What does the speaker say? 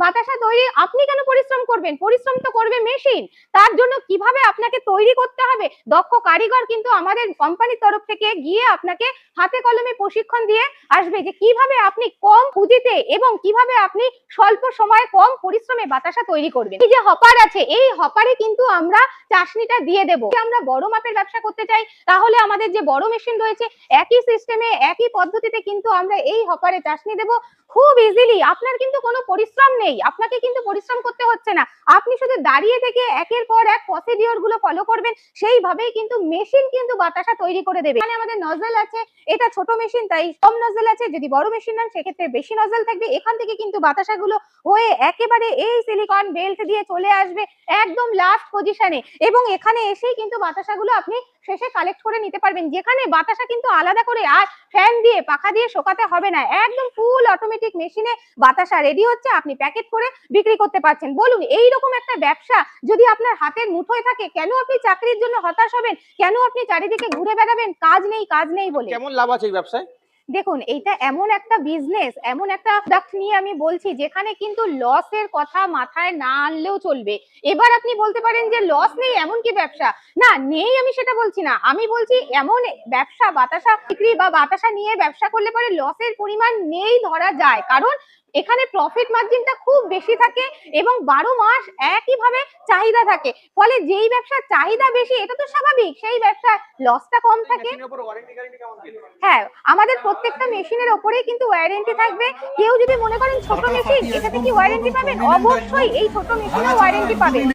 বাতাসা তৈরি আপনি কেন পরিশ্রম করবেন? পরিশ্রম তো করবে মেশিন। তার জন্য কিভাবে আপনাকে তৈরি করতে হবে, দক্ষ কারিগর কিন্তু আমাদের কোম্পানির তরফ থেকে গিয়ে আপনাকে হাতে কলমে প্রশিক্ষণ দিয়ে আসবে যে কিভাবে আপনি কম পুঁজিতে এবং কিভাবে আপনি স্বল্প সময়ে কম পরিশ্রমে বাতাসা তৈরি করবেন। এই যে হপার আছে, এই হপারে কিন্তু আমরা চাশনিটা দিয়ে দেব। আমরা বড় মাপের ব্যবসা করতে চাই তাহলে আমাদের যে বড় মেশিন রয়েছে একই সিস্টেমে একই পদ্ধতিতে কিন্তু আমরা এই হপারে চাশনি দেব খুব ইজিলি। আপনার কিন্তু কোনো পরিশ্রম নেই, আপনাকে কিন্তু পরিশ্রম করতে হচ্ছে না। আপনি শুধু দাঁড়িয়ে থেকে একের পর এক প্রসিডিওর গুলো ফলো করবেন, সেইভাবেই কিন্তু মেশিন কিন্তু বাতাসা তৈরি করে দেবে। এখানে আমাদের নজল আছে, এটা ছোট মেশিন তাই কম নজল আছে, যদি বড় মেশিন নেন সেক্ষেত্রে বেশি নজল থাকবে। এখান থেকে কিন্তু বাতাসাগুলো হয়ে একেবারে এই সিলিকন বেল্ট দিয়ে চলে আসবে একদম লাস্ট পজিশনে, এবং এখানে এসেই কিন্তু বাতাসাগুলো আপনি শেষে কালেক্ট করে নিতে পারবেন। যেখানে বাতাসা কিন্তু আলাদা করে আর ফ্যান দিয়ে পাখা দিয়ে শোকাতে হবে না, একদম ফুল অটোমেটিক মেশিনে বাতাসা রেডি হচ্ছে, আপনি প্যাকেট করে বিক্রি করতে পারছেন। বলুন এইরকম একটা ব্যবসা যদি আপনার হাতের মুঠোয় থাকে, কেন আপনি চাকরির জন্য হতাশ হবেন? কেন আপনি চারিদিকে ঘুরে বেড়াবেন কাজ নেই বলে? কেমন লাভ আছে এই ব্যবসায়? দেখুন, এইটা এমন একটা বিজনেস, এমন একটা প্রোডাক্ট নিয়ে আমি বলছি যেখানে কিন্তু লসের কথা মাথায় না আনলেও চলবে। এবার আপনি বলতে পারেন যে লস নেই, এমন কি ব্যবসা? না, নেই আমি সেটা বলছি না, আমি বলছি এমন ব্যবসা বাতাসা বিক্রি বা বাতাসা নিয়ে ব্যবসা করলে পরে লসের পরিমাণ নেই ধরা যায়, কারণ এখানে প্রফিট মার্জিনটা খুব বেশি থাকে এবং 12 মাস একইভাবে চাহিদা থাকে। ফলে যেই ব্যবসার চাহিদা বেশি এটা তো স্বাভাবিক, সেই ব্যবসায় লসটা কম থাকে। হ্যাঁ, আমাদের প্রত্যেকটা মেশিনের ওপরেই কিন্তু ওয়ারেন্টি থাকবে। কেউ যদি মনে করেন ছোট মেশিন এটাতে কি ওয়ারেন্টি পাবেন, অবশ্যই এই ছোট মেশিনে ওয়ারেন্টি পাবেন।